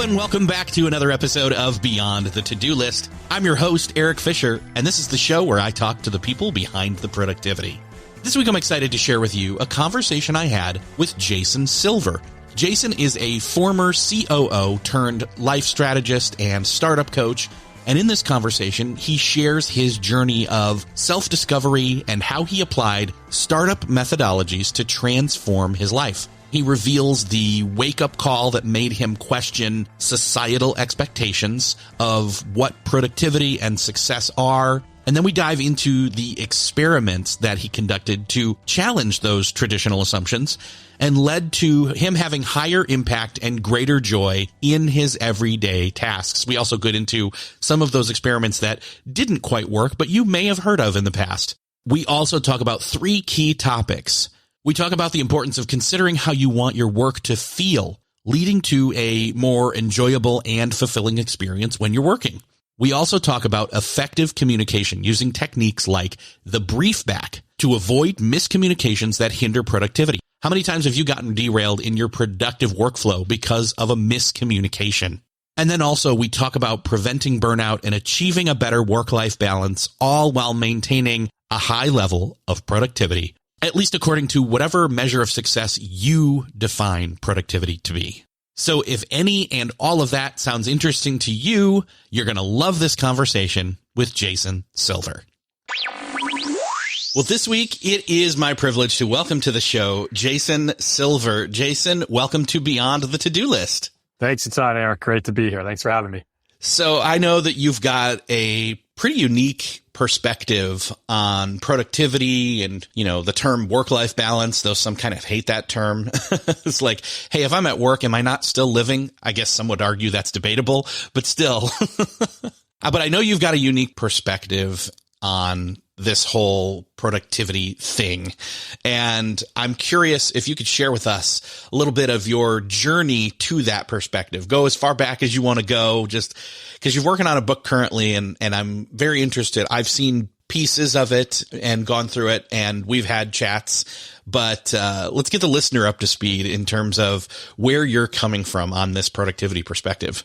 Hello and welcome back to another episode of Beyond the To-Do List. I'm your host, Eric Fisher, and this is the show where I talk to the people behind the productivity. This week I'm excited to share with you a conversation I had with Jason Silver. Jason is a former COO turned life strategist and startup coach. And in this conversation, he shares his journey of self-discovery and how he applied startup methodologies to transform his life. He reveals the wake-up call that made him question societal expectations of what productivity and success are. And then we dive into the experiments that he conducted to challenge those traditional assumptions and led to him having higher impact and greater joy in his everyday tasks. We also get into some of those experiments that didn't quite work, but you may have heard of in the past. We also talk about 3 key topics. We talk about the importance of considering how you want your work to feel, leading to a more enjoyable and fulfilling experience when you're working. We also talk about effective communication using techniques like the brief back to avoid miscommunications that hinder productivity. How many times have you gotten derailed in your productive workflow because of a miscommunication? And then also we talk about preventing burnout and achieving a better work-life balance, all while maintaining a high level of productivity, at least according to whatever measure of success you define productivity to be. So if any and all of that sounds interesting to you, you're going to love this conversation with Jason Silver. Well, this week, it is my privilege to welcome to the show Jason Silver. Jason, welcome to Beyond the To-Do List. Thanks a ton, Eric. Great to be here. Thanks for having me. So I know that you've got a pretty unique perspective on productivity and, the term work-life balance, though some kind of hate that term. It's like, hey, if I'm at work, am I not still living? I guess some would argue that's debatable, but still. But I know you've got a unique perspective on this whole productivity thing. And I'm curious if you could share with us a little bit of your journey to that perspective. Go as far back as you want to go, just because you're working on a book currently, and I'm very interested. I've seen pieces of it and gone through it, and we've had chats, but let's get the listener up to speed in terms of where you're coming from on this productivity perspective.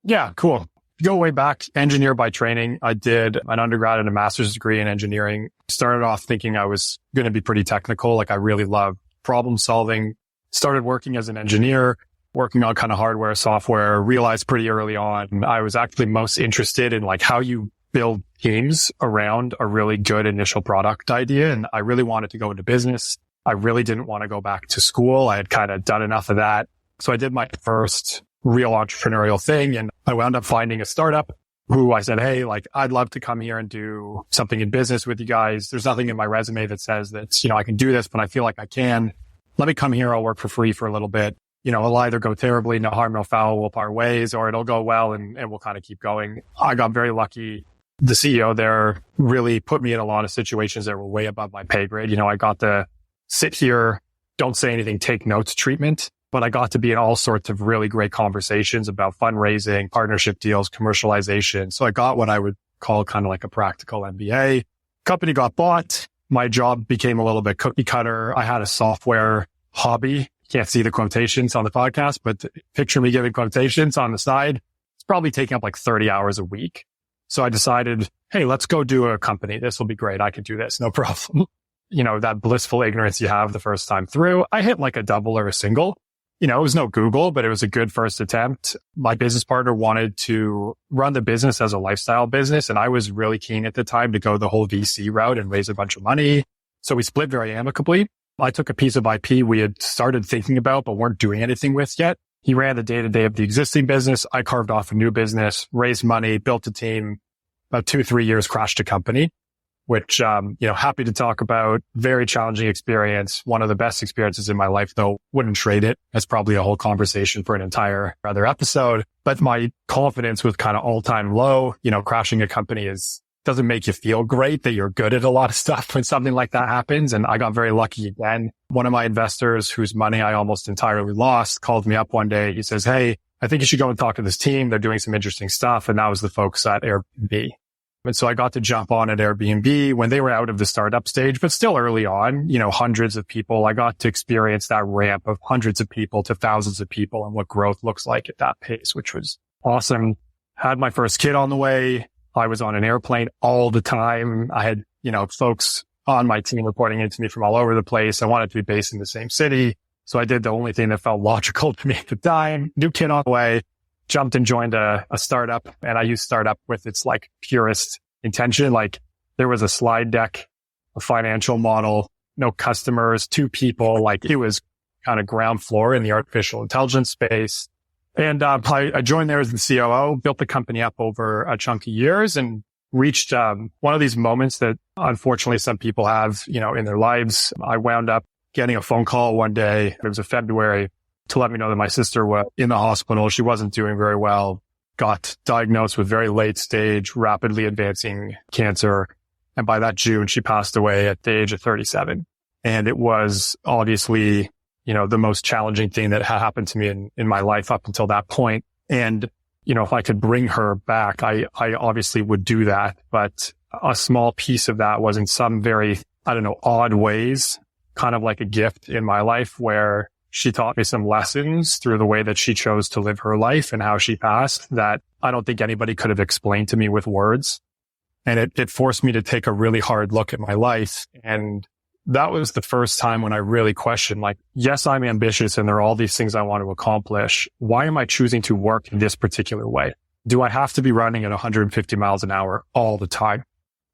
Yeah, cool. Go way back, engineer by training. I did an undergrad and a master's degree in engineering. Started off thinking I was going to be pretty technical. Like I really love problem solving. Started working as an engineer, working on kind of hardware, software, realized pretty early on I was actually most interested in like how you build teams around a really good initial product idea. And I really wanted to go into business. I really didn't want to go back to school. I had kind of done enough of that. So I did my first real entrepreneurial thing. And I wound up finding a startup who I said, hey, like, I'd love to come here and do something in business with you guys. There's nothing in my resume that says that, I can do this, but I feel like I can. Let me come here. I'll work for free for a little bit. It'll either go terribly, no harm, no foul, we'll part ways, or it'll go well and we'll kind of keep going. I got very lucky. The CEO there really put me in a lot of situations that were way above my pay grade. I got the sit here, don't say anything, take notes treatment. But I got to be in all sorts of really great conversations about fundraising, partnership deals, commercialization. So I got what I would call kind of like a practical MBA. Company got bought. My job became a little bit cookie cutter. I had a software hobby. Can't see the quotations on the podcast, but picture me giving quotations on the side. It's probably taking up like 30 hours a week. So I decided, hey, let's go do a company. This will be great. I can do this. No problem. That blissful ignorance you have the first time through. I hit like a double or a single. It was no Google, but it was a good first attempt. My business partner wanted to run the business as a lifestyle business. And I was really keen at the time to go the whole VC route and raise a bunch of money. So we split very amicably. I took a piece of IP we had started thinking about, but weren't doing anything with yet. He ran the day-to-day of the existing business. I carved off a new business, raised money, built a team. About 2-3 years, crashed a company, which, happy to talk about. Very challenging experience. One of the best experiences in my life, though. Wouldn't trade it. That's probably a whole conversation for an entire other episode. But my confidence was kind of all-time low. Crashing a company doesn't make you feel great that you're good at a lot of stuff when something like that happens. And I got very lucky again. One of my investors, whose money I almost entirely lost, called me up one day. He says, hey, I think you should go and talk to this team. They're doing some interesting stuff. And that was the folks at Airbnb. And so I got to jump on at Airbnb when they were out of the startup stage, but still early on, hundreds of people. I got to experience that ramp of hundreds of people to thousands of people and what growth looks like at that pace, which was awesome. Had my first kid on the way. I was on an airplane all the time. I had, folks on my team reporting into me from all over the place. I wanted to be based in the same city. So I did the only thing that felt logical to me at the time. New kid on the way. Jumped and joined a startup, and I used startup with its purest intention. There was a slide deck, a financial model, no customers, 2 people. It was kind of ground floor in the artificial intelligence space. And I joined there as the COO, built the company up over a chunk of years, and reached one of these moments that unfortunately some people have, in their lives. I wound up getting a phone call one day. It was a February, to let me know that my sister was in the hospital. She wasn't doing very well, got diagnosed with very late stage, rapidly advancing cancer. And by that June, she passed away at the age of 37. And it was obviously, the most challenging thing that had happened to me in my life up until that point. And, if I could bring her back, I obviously would do that. But a small piece of that was in some very, odd ways, kind of like a gift in my life where she taught me some lessons through the way that she chose to live her life and how she passed that I don't think anybody could have explained to me with words. And it forced me to take a really hard look at my life. And that was the first time when I really questioned, yes, I'm ambitious and there are all these things I want to accomplish. Why am I choosing to work in this particular way? Do I have to be running at 150 miles an hour all the time?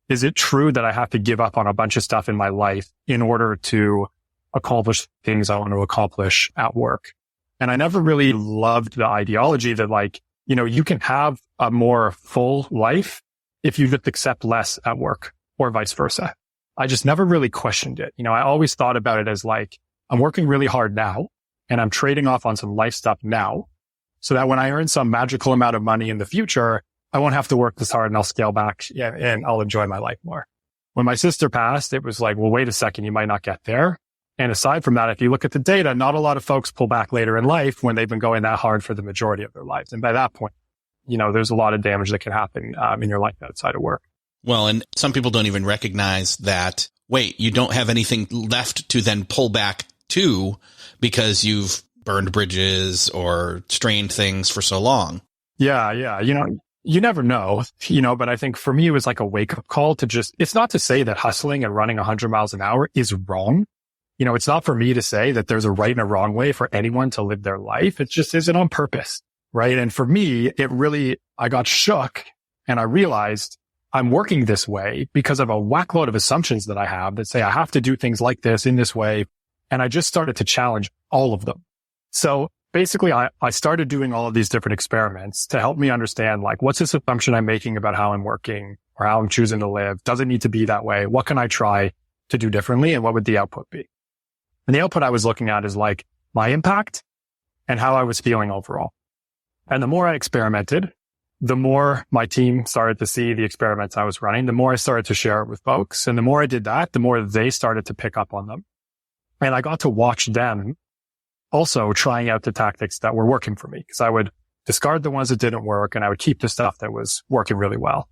Is it true that I have to give up on a bunch of stuff in my life in order to accomplish things I want to accomplish at work? And I never really loved the ideology that you can have a more full life if you just accept less at work or vice versa. I just never really questioned it. I always thought about it as I'm working really hard now and I'm trading off on some life stuff now so that when I earn some magical amount of money in the future, I won't have to work this hard and I'll scale back and I'll enjoy my life more. When my sister passed, it was well, wait a second, you might not get there. And aside from that, if you look at the data, not a lot of folks pull back later in life when they've been going that hard for the majority of their lives. And by that point, there's a lot of damage that can happen in your life outside of work. Well, and some people don't even recognize that, wait, you don't have anything left to then pull back to because you've burned bridges or strained things for so long. Yeah. You never know, but I think for me, it was like a wake up call to it's not to say that hustling and running 100 miles an hour is wrong. It's not for me to say that there's a right and a wrong way for anyone to live their life. It just isn't on purpose. Right. And for me, I got shook and I realized I'm working this way because of a whackload of assumptions that I have that say I have to do things like this in this way. And I just started to challenge all of them. So basically, I started doing all of these different experiments to help me understand, what's this assumption I'm making about how I'm working or how I'm choosing to live? Does it need to be that way? What can I try to do differently? And what would the output be? And the output I was looking at is my impact and how I was feeling overall. And the more I experimented, the more my team started to see the experiments I was running, the more I started to share it with folks. And the more I did that, the more they started to pick up on them. And I got to watch them also trying out the tactics that were working for me, because I would discard the ones that didn't work and I would keep the stuff that was working really well.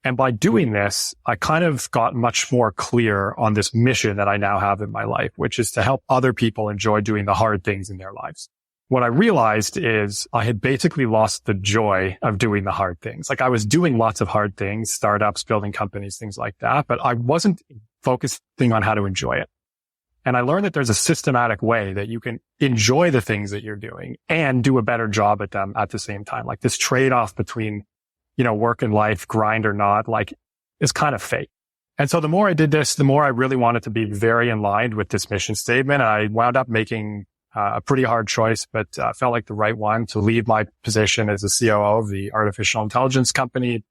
And by doing this, I kind of got much more clear on this mission that I now have in my life, which is to help other people enjoy doing the hard things in their lives. What I realized is I had basically lost the joy of doing the hard things. I was doing lots of hard things, startups, building companies, things like that, but I wasn't focusing on how to enjoy it. And I learned that there's a systematic way that you can enjoy the things that you're doing and do a better job at them at the same time. This trade-off between, work and life, grind or not, is kind of fake. And so the more I did this, the more I really wanted to be very in line with this mission statement. I wound up making a pretty hard choice, but felt like the right one to leave my position as the COO of the artificial intelligence company.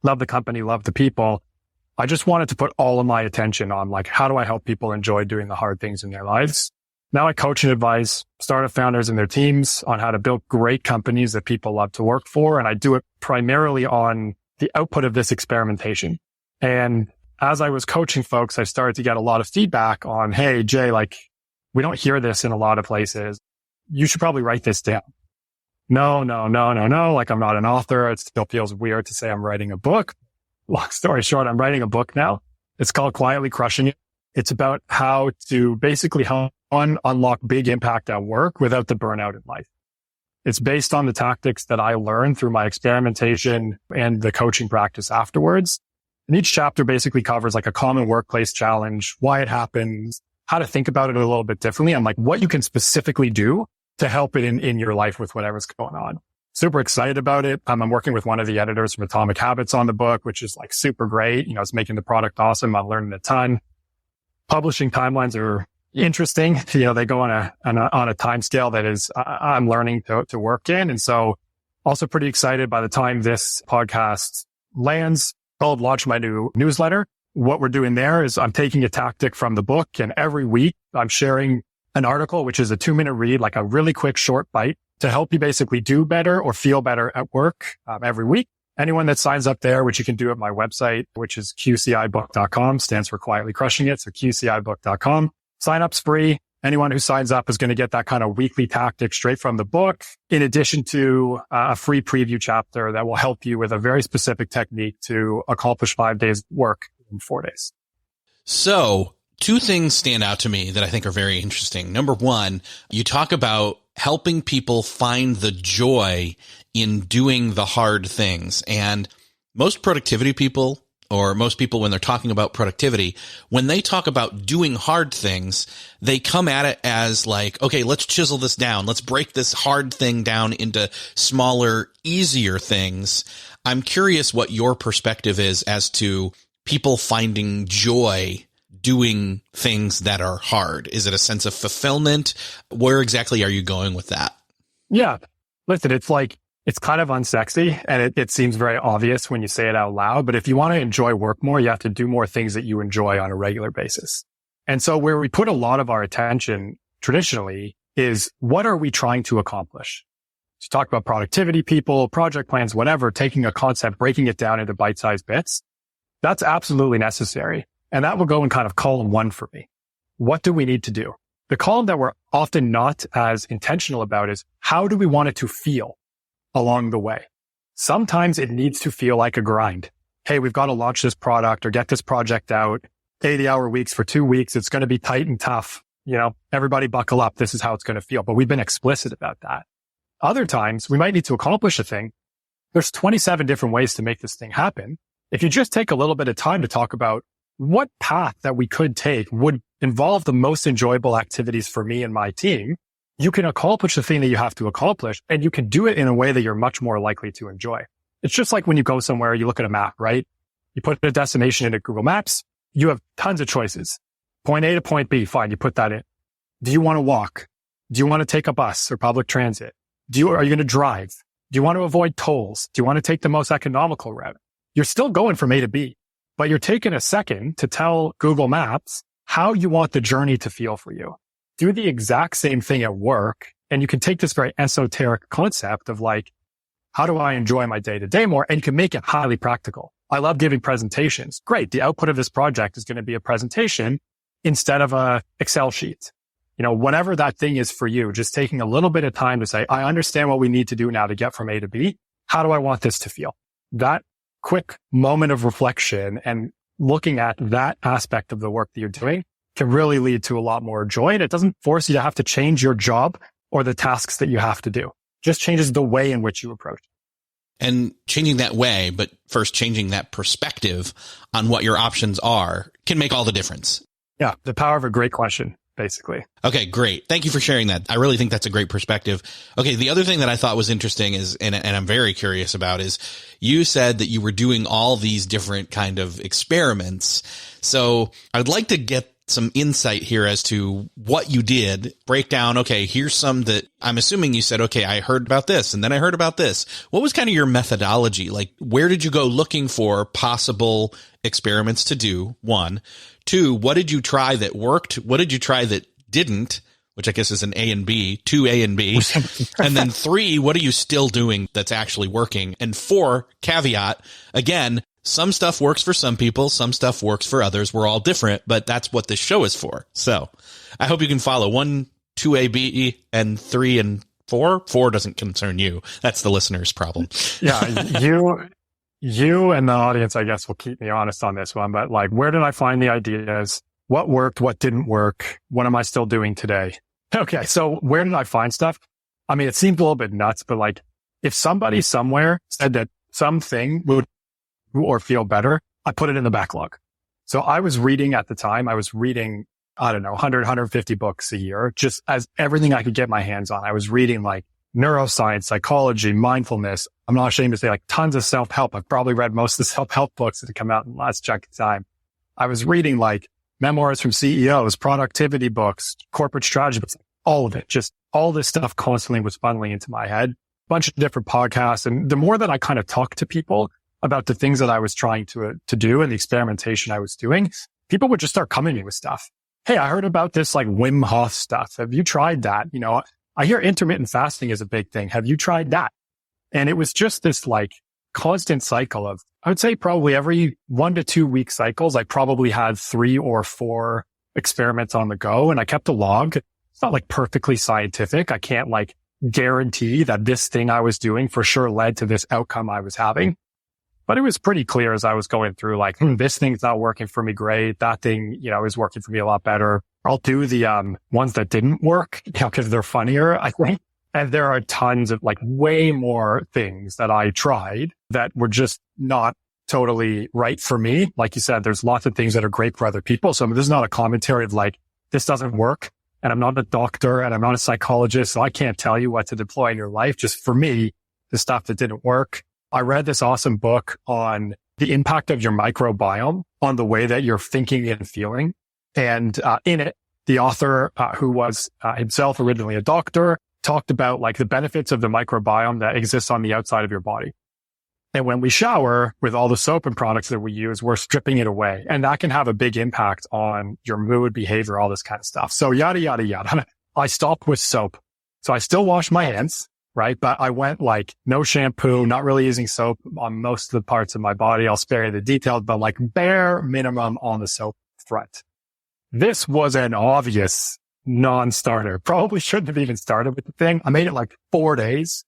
Love the company, love the people. I just wanted to put all of my attention on how do I help people enjoy doing the hard things in their lives? Now I coach and advise startup founders and their teams on how to build great companies that people love to work for. And I do it primarily on the output of this experimentation. And as I was coaching folks, I started to get a lot of feedback on, hey, Jay, we don't hear this in a lot of places. You should probably write this down. No. I'm not an author. It still feels weird to say I'm writing a book. long story short, I'm writing a book now. It's called Quietly Crushing It. It's about how to basically unlock big impact at work without the burnout in life. It's based on the tactics that I learned through my experimentation and the coaching practice afterwards. And each chapter basically covers like a common workplace challenge, why it happens, how to think about it a little bit differently, and like what you can specifically do to help it in your life with whatever's going on. Super excited about it. I'm working with one of the editors from Atomic Habits on the book, which is like super great. It's making the product awesome. I'm learning a ton. Publishing timelines are interesting. They go on a time scale that is, I'm learning to work in. And so also pretty excited by the time this podcast lands, I'll launch my new newsletter. What we're doing there is I'm taking a tactic from the book, and every week I'm sharing an article, which is a 2-minute read, like a really quick short bite to help you basically do better or feel better at work every week. Anyone that signs up there, which you can do at my website, which is qcibook.com, stands for Quietly Crushing It. So qcibook.com. Sign up's free. Anyone who signs up is going to get that kind of weekly tactic straight from the book, in addition to a free preview chapter that will help you with a very specific technique to accomplish 5 days work in 4 days. So 2 things stand out to me that I think are very interesting. Number one, you talk about helping people find the joy in doing the hard things. And most productivity people, or most people when they're talking about productivity, when they talk about doing hard things, they come at it as like, okay, let's chisel this down. Let's break this hard thing down into smaller, easier things. I'm curious what your perspective is as to people finding joy doing things that are hard. Is it a sense of fulfillment? Where exactly are you going with that? Yeah. Listen, it's kind of unsexy, and it seems very obvious when you say it out loud. But if you want to enjoy work more, you have to do more things that you enjoy on a regular basis. And so where we put a lot of our attention traditionally is, what are we trying to accomplish? So talk about productivity, people, project plans, whatever, taking a concept, breaking it down into bite-sized bits. That's absolutely necessary. And that will go in kind of column 1 for me. What do we need to do? The column that we're often not as intentional about is, how do we want it to feel along the way? Sometimes it needs to feel like a grind. Hey, we've got to launch this product or get this project out, 80-hour weeks for 2 weeks. It's going to be tight and tough. Everybody buckle up. This is how it's going to feel. But we've been explicit about that. Other times we might need to accomplish a thing. There's 27 different ways to make this thing happen. If you just take a little bit of time to talk about what path that we could take would involve the most enjoyable activities for me and my team, you can accomplish the thing that you have to accomplish, and you can do it in a way that you're much more likely to enjoy. It's just like when you go somewhere, you look at a map, right? You put a destination into Google Maps, you have tons of choices. Point A to point B, fine, you put that in. Do you want to walk? Do you want to take a bus or public transit? Are you going to drive? Do you want to avoid tolls? Do you want to take the most economical route? You're still going from A to B, but you're taking a second to tell Google Maps how you want the journey to feel for you. Do the exact same thing at work. And you can take this very esoteric concept of like, how do I enjoy my day to day more? And you can make it highly practical. I love giving presentations. Great. The output of this project is going to be a presentation instead of a Excel sheet. Whatever that thing is for you, just taking a little bit of time to say, I understand what we need to do now to get from A to B. How do I want this to feel? That quick moment of reflection and looking at that aspect of the work that you're doing can really lead to a lot more joy. And it doesn't force you to have to change your job or the tasks that you have to do. Just changes the way in which you approach it. And changing that way, but first changing that perspective on what your options are, can make all the difference. Yeah. The power of a great question, basically. Okay, great. Thank you for sharing that. I really think that's a great perspective. Okay. The other thing that I thought was interesting is, and I'm very curious about, is you said that you were doing all these different kind of experiments. So I'd like to get some insight here as to what you did. Break down, okay, here's some that I'm assuming you said, okay, I heard about this and then I heard about this. What was kind of your methodology? Like, where did you go looking for possible experiments to do? 1. 2, what did you try that worked? What did you try that didn't? Which I guess is an A and B, 2 A and B. And then 3, what are you still doing that's actually working? And 4, caveat, again, some stuff works for some people, some stuff works for others. We're all different, but that's what this show is for. So I hope you can follow 1, 2A, B, and 3 and 4. 4 doesn't concern you. That's the listener's problem. Yeah. you and the audience, I guess, will keep me honest on this one, but like, where did I find the ideas? What worked? What didn't work? What am I still doing today? Okay. So where did I find stuff? I mean, it seemed a little bit nuts, but like if somebody somewhere said that something would or feel better, I put it in the backlog. So I was reading at the time, I was reading, I don't know, 100, 150 books a year, just as everything I could get my hands on. I was reading like neuroscience, psychology, mindfulness. I'm not ashamed to say like tons of self-help. I've probably read most of the self-help books that have come out in the last chunk of time. I was reading like memoirs from CEOs, productivity books, corporate strategy books, all of it. Just all this stuff constantly was funneling into my head. A bunch of different podcasts. And the more that I kind of talked to people about the things that I was trying to do and the experimentation I was doing, people would just start coming to me with stuff. Hey, I heard about this like Wim Hof stuff. Have you tried that? You know, I hear intermittent fasting is a big thing. Have you tried that? And it was just this like constant cycle of, I would say probably every 1 to 2 week cycles, I probably had 3 or 4 experiments on the go, and I kept a log. It's not like perfectly scientific. I can't like guarantee that this thing I was doing for sure led to this outcome I was having. But it was pretty clear as I was going through like, this thing's not working for me great. That thing, you know, is working for me a lot better. I'll do the ones that didn't work, you know, because they're funnier, I think. And there are tons of like way more things that I tried that were just not totally right for me. Like you said, there's lots of things that are great for other people. So this is not a commentary of like, this doesn't work. And I'm not a doctor and I'm not a psychologist. So I can't tell you what to deploy in your life. Just for me, the stuff that didn't work. I read this awesome book on the impact of your microbiome on the way that you're thinking and feeling. And in it, the author, who was himself originally a doctor, talked about like the benefits of the microbiome that exists on the outside of your body. And when we shower with all the soap and products that we use, we're stripping it away. And that can have a big impact on your mood, behavior, all this kind of stuff. So yada, yada, yada. I stopped with soap. So I still wash my hands, right? But I went like no shampoo, not really using soap on most of the parts of my body. I'll spare you the details, but like bare minimum on the soap front. This was an obvious non-starter. Probably shouldn't have even started with the thing. I made it like 4 days,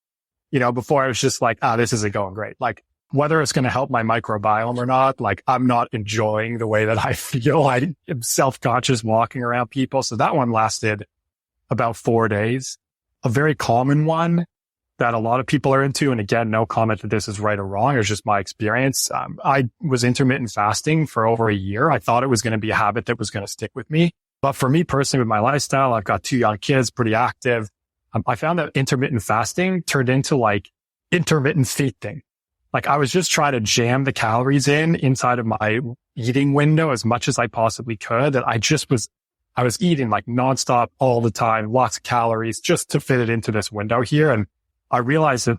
you know, before I was just like, this isn't going great. Like whether it's going to help my microbiome or not, like I'm not enjoying the way that I feel. I am self-conscious walking around people. So that one lasted about 4 days. A very common one that a lot of people are into. And again, no comment that this is right or wrong. It's just my experience. I was intermittent fasting for over a year. I thought it was going to be a habit that was going to stick with me. But for me personally, with my lifestyle, I've got 2 young kids, pretty active. I found that intermittent fasting turned into like intermittent feasting. Like I was just trying to jam the calories inside of my eating window as much as I possibly could. That I was eating like nonstop all the time, lots of calories just to fit it into this window here. And I realized that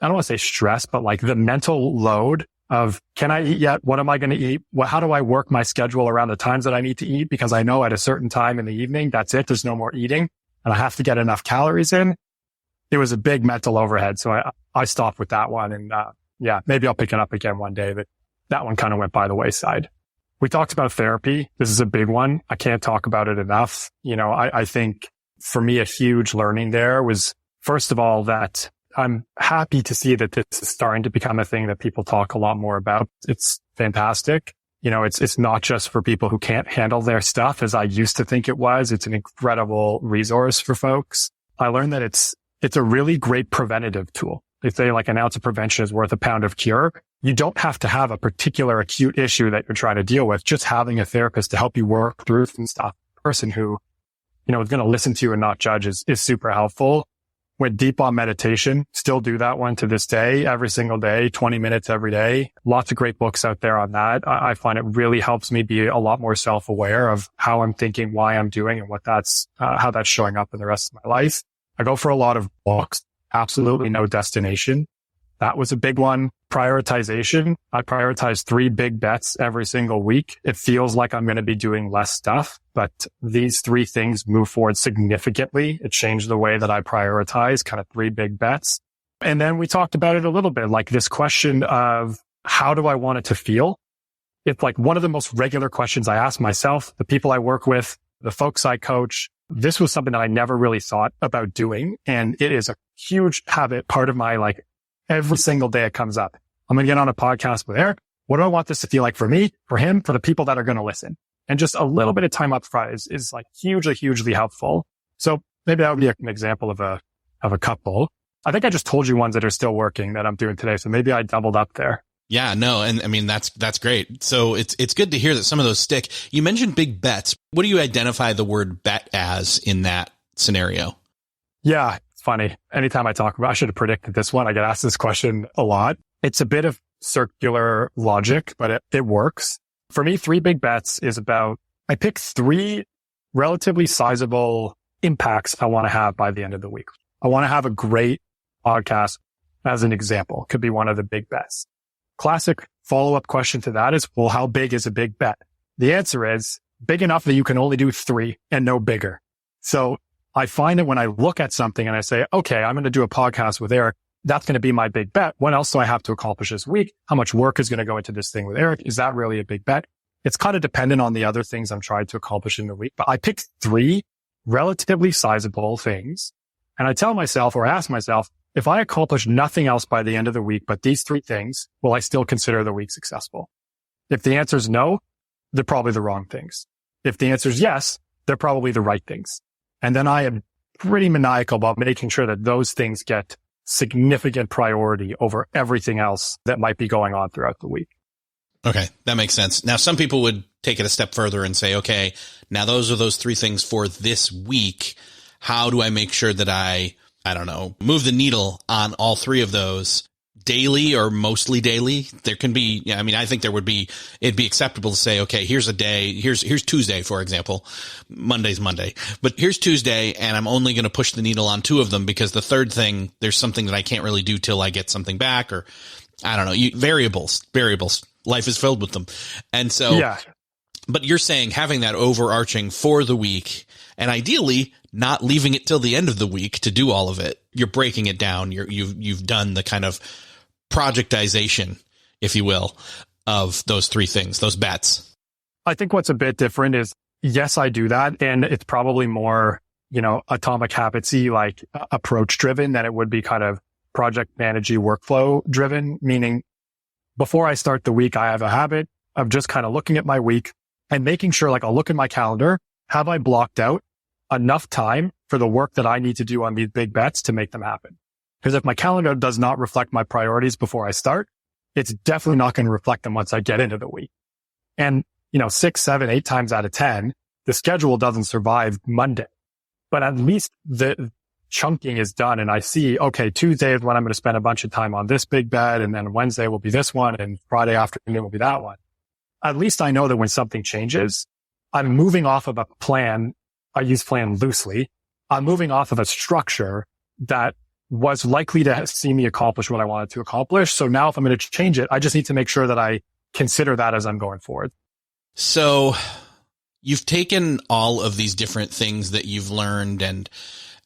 I don't want to say stress, but like the mental load of, can I eat yet? What am I going to eat? How do I work my schedule around the times that I need to eat? Because I know at a certain time in the evening, that's it. There's no more eating and I have to get enough calories in. It was a big mental overhead. So I stopped with that one. And, maybe I'll pick it up again one day, but that one kind of went by the wayside. We talked about therapy. This is a big one. I can't talk about it enough. You know, I think for me, a huge learning there was, first of all, that I'm happy to see that this is starting to become a thing that people talk a lot more about. It's fantastic. You know, it's not just for people who can't handle their stuff as I used to think it was. It's an incredible resource for folks. I learned that it's a really great preventative tool. They say like an ounce of prevention is worth a pound of cure. You don't have to have a particular acute issue that you're trying to deal with. Just having a therapist to help you work through some stuff, a person who, you know, is going to listen to you and not judge is super helpful. Went deep on meditation, still do that one to this day, every single day, 20 minutes every day. Lots of great books out there on that. I find it really helps me be a lot more self-aware of how I'm thinking, why I'm doing, and what how that's showing up in the rest of my life. I go for a lot of walks, absolutely no destination. That was a big one. Prioritization. I prioritize 3 big bets every single week. It feels like I'm going to be doing less stuff, but these 3 things move forward significantly. It changed the way that I prioritize, kind of 3 big bets. And then we talked about it a little bit, like this question of how do I want it to feel? It's like one of the most regular questions I ask myself, the people I work with, the folks I coach. This was something that I never really thought about doing. And it is a huge habit, part of my like every single day it comes up. I'm going to get on a podcast with Eric. What do I want this to feel like for me, for him, for the people that are going to listen? And just a little bit of time up front is like hugely helpful. So maybe that would be an example of a couple. I think I just told you ones that are still working that I'm doing today. So maybe I doubled up there. Yeah, no. And I mean, that's great. So it's good to hear that some of those stick. You mentioned big bets. What do you identify the word bet as in that scenario? Yeah, it's funny. Anytime I talk about, I should have predicted this one. I get asked this question a lot. It's a bit of circular logic, but it works. For me, 3 big bets is about, I pick 3 relatively sizable impacts I want to have by the end of the week. I want to have a great podcast as an example. Could be one of the big bets. Classic follow-up question to that is, well, how big is a big bet? The answer is big enough that you can only do 3 and no bigger. So I find that when I look at something and I say, okay, I'm going to do a podcast with Eric, that's going to be my big bet. What else do I have to accomplish this week? How much work is going to go into this thing with Eric? Is that really a big bet? It's kind of dependent on the other things I'm trying to accomplish in the week, but I picked 3 relatively sizable things. And I tell myself, or ask myself, if I accomplish nothing else by the end of the week, but these 3 things, will I still consider the week successful? If the answer is no, they're probably the wrong things. If the answer is yes, they're probably the right things. And then I am pretty maniacal about making sure that those things get significant priority over everything else that might be going on throughout the week. Okay, that makes sense. Now, some people would take it a step further and say, okay, now those are those 3 things for this week. How do I make sure that I don't know, move the needle on all 3 of those daily or mostly daily? There can be, I mean, I think it'd be acceptable to say, okay, here's a day, here's Tuesday, for example. Monday's Monday, but here's Tuesday, and I'm only going to push the needle on 2 of them because the third thing, there's something that I can't really do till I get something back, or I don't know, variables. Life is filled with them. And so, yeah. But you're saying having that overarching for the week, and ideally not leaving it till the end of the week to do all of it. You're breaking it down. You've done the kind of projectization, if you will, of those 3 things, those bets. I think what's a bit different is, yes, I do that. And it's probably more, atomic habitsy, like approach driven than it would be kind of project managey workflow driven, meaning before I start the week, I have a habit of just kind of looking at my week and making sure, like, I'll look at my calendar. Have I blocked out enough time for the work that I need to do on these big bets to make them happen? Because if my calendar does not reflect my priorities before I start, it's definitely not going to reflect them once I get into the week. And, 6, 7, 8 times out of 10, the schedule doesn't survive Monday, but at least the chunking is done. And I see, okay, Tuesday is when I'm going to spend a bunch of time on this big bet. And then Wednesday will be this one. And Friday afternoon will be that one. At least I know that when something changes, I'm moving off of a plan. I use plan loosely. I'm moving off of a structure that was likely to see me accomplish what I wanted to accomplish. So now if I'm going to change it, I just need to make sure that I consider that as I'm going forward. So you've taken all of these different things that you've learned and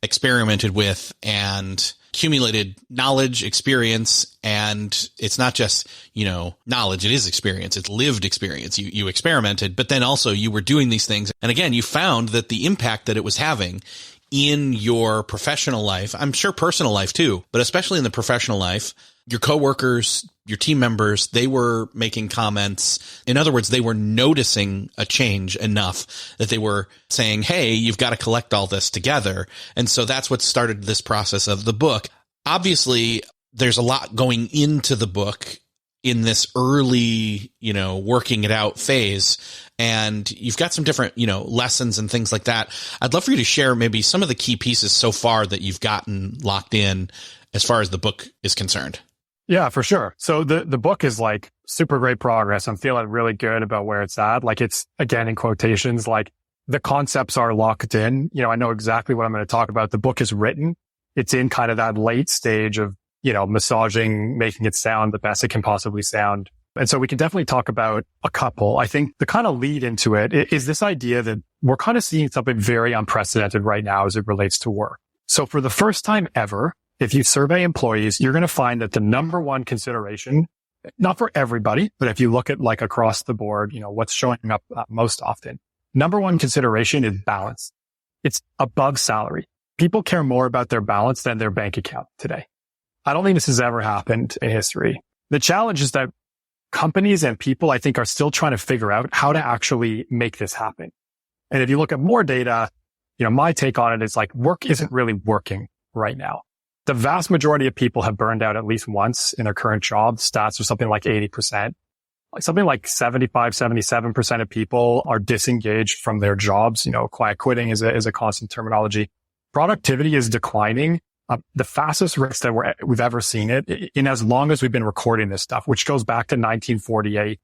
experimented with and accumulated knowledge, experience, and it's not just, knowledge, it is experience. It's lived experience. You experimented, but then also you were doing these things. And again, you found that the impact that it was having in your professional life, I'm sure personal life too, but especially in the professional life, your coworkers, your team members, they were making comments. In other words, they were noticing a change enough that they were saying, hey, you've got to collect all this together. And so that's what started this process of the book. Obviously, there's a lot going into the book in this early, working it out phase. And you've got some different, lessons and things like that. I'd love for you to share maybe some of the key pieces so far that you've gotten locked in as far as the book is concerned. Yeah, for sure. So the book is like super great progress. I'm feeling really good about where it's at. Like, it's, again, in quotations, like the concepts are locked in. I know exactly what I'm going to talk about. The book is written. It's in kind of that late stage of, massaging, making it sound the best it can possibly sound. And so we can definitely talk about a couple. I think the kind of lead into it is this idea that we're kind of seeing something very unprecedented right now as it relates to work. So for the first time ever, if you survey employees, you're going to find that the number one consideration, not for everybody, but if you look at like across the board, what's showing up most often, number one consideration is balance. It's above salary. People care more about their balance than their bank account today. I don't think this has ever happened in history. The challenge is that companies and people, I think, are still trying to figure out how to actually make this happen. And if you look at more data, my take on it is like work isn't really working right now. The vast majority of people have burned out at least once in their current job. Stats are something like 80%. Something like 75, 77% of people are disengaged from their jobs. Quiet quitting is a constant terminology. Productivity is declining. The fastest rates that we've ever seen it in as long as we've been recording this stuff, which goes back to 1948.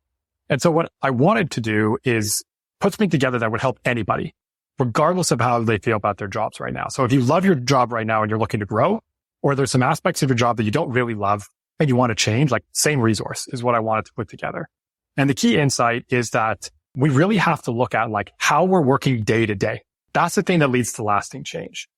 And so what I wanted to do is put something together that would help anybody, regardless of how they feel about their jobs right now. So if you love your job right now and you're looking to grow, or there's some aspects of your job that you don't really love and you want to change, like same resource is what I wanted to put together. And the key insight is that we really have to look at like how we're working day to day. That's the thing that leads to lasting change.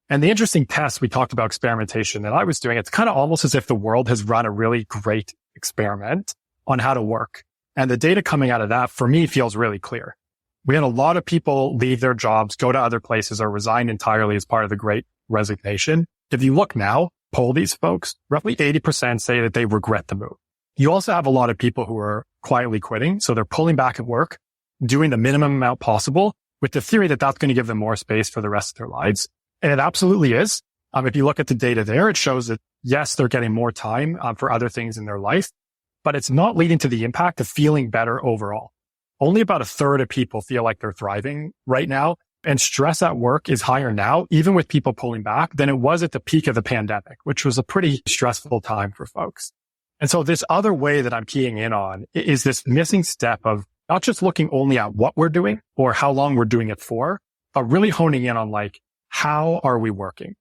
And the interesting test, we talked about experimentation that I was doing. It's kind of almost as if the world has run a really great experiment on how to work. And the data coming out of that for me feels really clear. We had a lot of people leave their jobs, go to other places, or resign entirely as part of the Great Resignation. If you look now, poll these folks, roughly 80% say that they regret the move. You also have a lot of people who are quietly quitting. So they're pulling back at work, doing the minimum amount possible with the theory that that's going to give them more space for the rest of their lives. And it absolutely is. If you look at the data there, it shows that yes, they're getting more time for other things in their life, but it's not leading to the impact of feeling better overall. Only about a third of people feel like they're thriving right now. And stress at work is higher now, even with people pulling back, than it was at the peak of the pandemic, which was a pretty stressful time for folks. And so this other way that I'm keying in on is this missing step of not just looking only at what we're doing or how long we're doing it for, but really honing in on like, how are we working?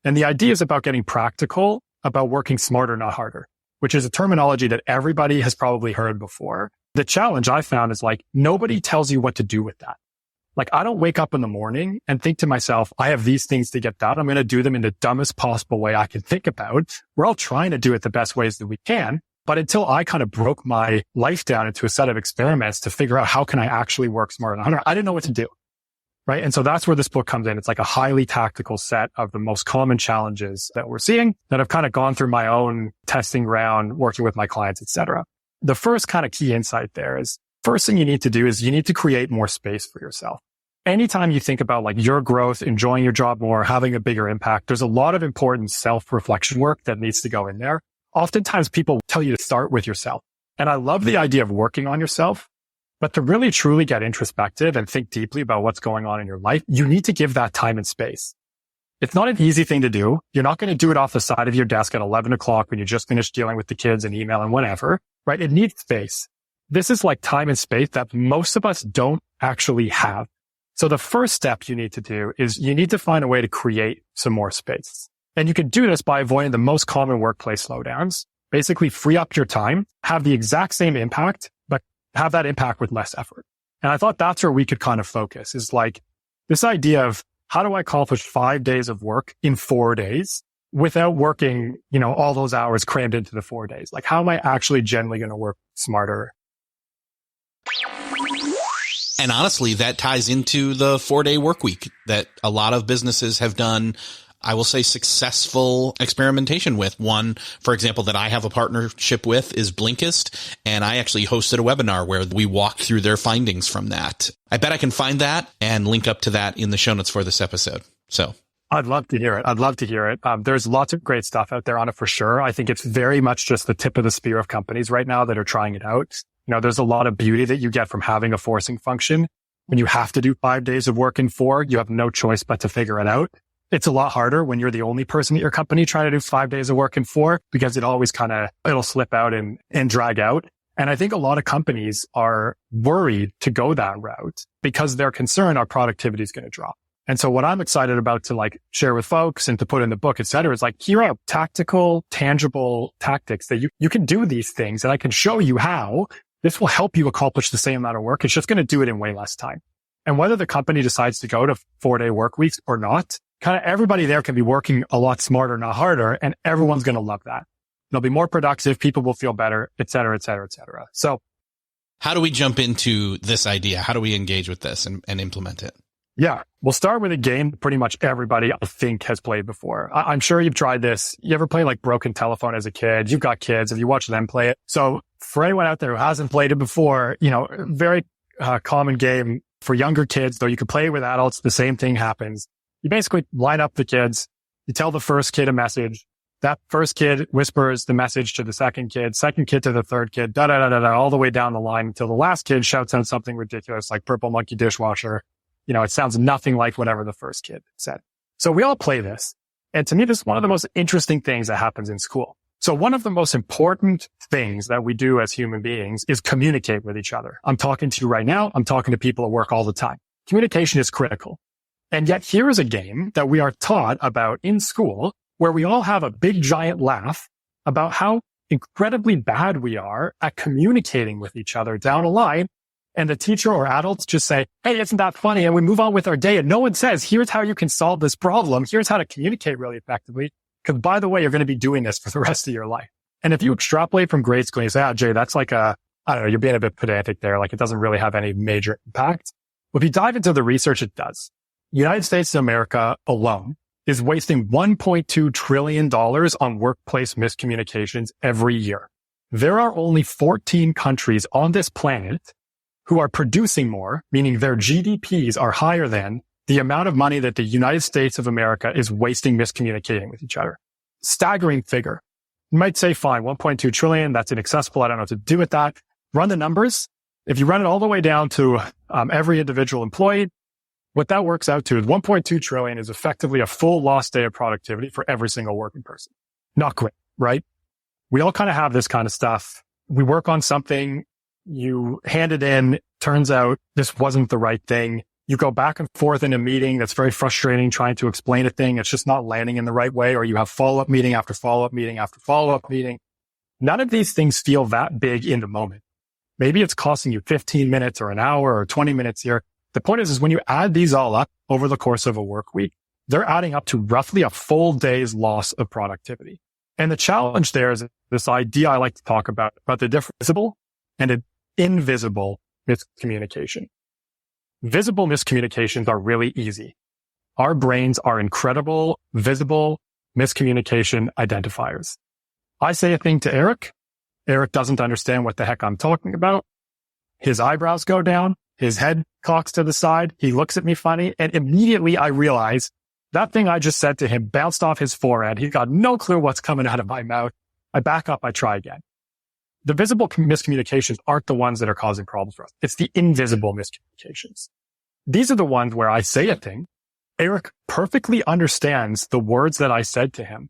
And the idea is about getting practical, about working smarter, not harder, which is a terminology that everybody has probably heard before. The challenge I found is like, nobody tells you what to do with that. Like, I don't wake up in the morning and think to myself, I have these things to get done. I'm going to do them in the dumbest possible way I can think about. We're all trying to do it the best ways that we can. But until I kind of broke my life down into a set of experiments to figure out how can I actually work smarter than 100, I didn't know what to do. Right. And so that's where this book comes in. It's like a highly tactical set of the most common challenges that we're seeing that I've kind of gone through my own testing ground, working with my clients, et cetera. The first kind of key insight there is first thing you need to do is you need to create more space for yourself. Anytime you think about like your growth, enjoying your job more, having a bigger impact, there's a lot of important self-reflection work that needs to go in there. Oftentimes people tell you to start with yourself. And I love the idea of working on yourself. But to really truly get introspective and think deeply about what's going on in your life, you need to give that time and space. It's not an easy thing to do. You're not going to do it off the side of your desk at 11 o'clock when you just finished dealing with the kids and email and whatever, right? It needs space. This is like time and space that most of us don't actually have. So the first step you need to do is you need to find a way to create some more space. And you can do this by avoiding the most common workplace slowdowns. Basically free up your time, have the exact same impact, but have that impact with less effort. And I thought that's where we could kind of focus is like this idea of how do I accomplish 5 days of work in 4 days without working, all those hours crammed into the 4 days? Like, how am I actually generally going to work smarter? And honestly, that ties into the 4-day work week that a lot of businesses have done, I will say, successful experimentation with. One, for example, that I have a partnership with is Blinkist, and I actually hosted a webinar where we walked through their findings from that. I bet I can find that and link up to that in the show notes for this episode. So I'd love to hear it. There's lots of great stuff out there on it for sure. I think it's very much just the tip of the spear of companies right now that are trying it out. There's a lot of beauty that you get from having a forcing function. When you have to do 5 days of work in 4, you have no choice but to figure it out. It's a lot harder when you're the only person at your company trying to do 5 days of work in 4 because it always it'll slip out and drag out. And I think a lot of companies are worried to go that route because they're concerned our productivity is going to drop. And so what I'm excited about to like share with folks and to put in the book, et cetera, is like, here are tactical, tangible tactics that you can do these things and I can show you how this will help you accomplish the same amount of work. It's just going to do it in way less time. And whether the company decides to go to 4-day work weeks or not, kind of everybody there can be working a lot smarter, not harder. And everyone's going to love that. They'll be more productive. People will feel better, et cetera, et cetera, et cetera. So how do we jump into this idea? How do we engage with this and implement it? Yeah. We'll start with a game pretty much everybody, I think, has played before. I'm sure you've tried this. You ever play like Broken Telephone as a kid? You've got kids. Have you watched them play it? So for anyone out there who hasn't played it before, very common game for younger kids, though you can play it with adults. The same thing happens. You basically line up the kids. You tell the first kid a message. That first kid whispers the message to the second kid to the third kid, all the way down the line until the last kid shouts out something ridiculous like purple monkey dishwasher. It sounds nothing like whatever the first kid said. So we all play this. And to me, this is one of the most interesting things that happens in school. So one of the most important things that we do as human beings is communicate with each other. I'm talking to you right now. I'm talking to people at work all the time. Communication is critical. And yet here is a game that we are taught about in school where we all have a big giant laugh about how incredibly bad we are at communicating with each other down a line. And the teacher or adults just say, hey, isn't that funny? And we move on with our day. And no one says, here's how you can solve this problem. Here's how to communicate really effectively. Because by the way, you're going to be doing this for the rest of your life. And if you extrapolate from grade school and you say, Jay, that's like I don't know, you're being a bit pedantic there. Like it doesn't really have any major impact. Well, if you dive into the research, it does. The United States of America alone is wasting $1.2 trillion on workplace miscommunications every year. There are only 14 countries on this planet who are producing more, meaning their GDPs are higher than the amount of money that the United States of America is wasting miscommunicating with each other. Staggering figure. You might say, fine, 1.2 trillion, that's inaccessible. I don't know what to do with that. Run the numbers. If you run it all the way down to every individual employee, what that works out to is 1.2 trillion is effectively a full lost day of productivity for every single working person. Not great, right? We all kind of have this kind of stuff. We work on something, you hand it in, turns out this wasn't the right thing. You go back and forth in a meeting that's very frustrating, trying to explain a thing. It's just not landing in the right way, or you have follow-up meeting after follow-up meeting after follow-up meeting. None of these things feel that big in the moment. Maybe it's costing you 15 minutes or an hour or 20 minutes here. The point is when you add these all up over the course of a work week, they're adding up to roughly a full day's loss of productivity. And the challenge there is this idea I like to talk about the different visible and an invisible miscommunication. Visible miscommunications are really easy. Our brains are incredible, visible miscommunication identifiers. I say a thing to Eric. Eric doesn't understand what the heck I'm talking about. His eyebrows go down. His head cocks to the side. He looks at me funny. And immediately I realize that thing I just said to him bounced off his forehead. He's got no clue what's coming out of my mouth. I back up. I try again. The visible miscommunications aren't the ones that are causing problems for us. It's the invisible miscommunications. These are the ones where I say a thing. Eric perfectly understands the words that I said to him,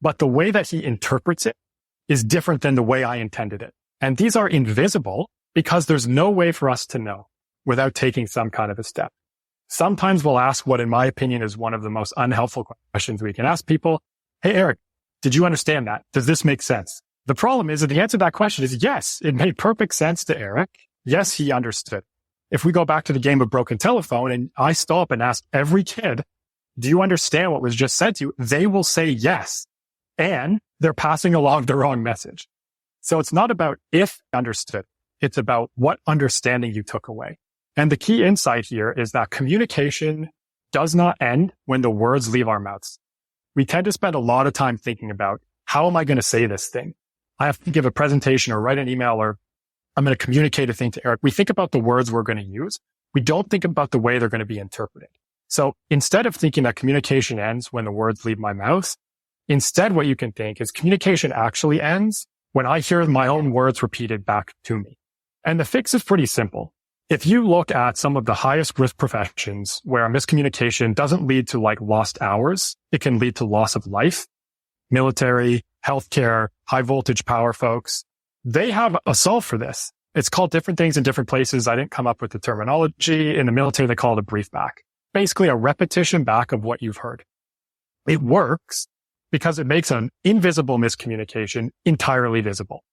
but the way that he interprets it is different than the way I intended it. And these are invisible because there's no way for us to know without taking some kind of a step. Sometimes we'll ask what, in my opinion, is one of the most unhelpful questions we can ask people. Hey, Eric, did you understand that? Does this make sense? The problem is that the answer to that question is yes, it made perfect sense to Eric. Yes, he understood. If we go back to the game of Broken Telephone and I stop and ask every kid, do you understand what was just said to you? They will say yes. And they're passing along the wrong message. So it's not about if understood. It's about what understanding you took away. And the key insight here is that communication does not end when the words leave our mouths. We tend to spend a lot of time thinking about how am I going to say this thing? I have to give a presentation or write an email or I'm going to communicate a thing to Eric. We think about the words we're going to use. We don't think about the way they're going to be interpreted. So instead of thinking that communication ends when the words leave my mouth, instead what you can think is communication actually ends when I hear my own words repeated back to me. And the fix is pretty simple. If you look at some of the highest risk professions where a miscommunication doesn't lead to like lost hours, it can lead to loss of life, military, healthcare, high voltage power folks, they have a solve for this. It's called different things in different places. I didn't come up with the terminology. In the military, they call it a brief back. Basically a repetition back of what you've heard. It works because it makes an invisible miscommunication entirely visible.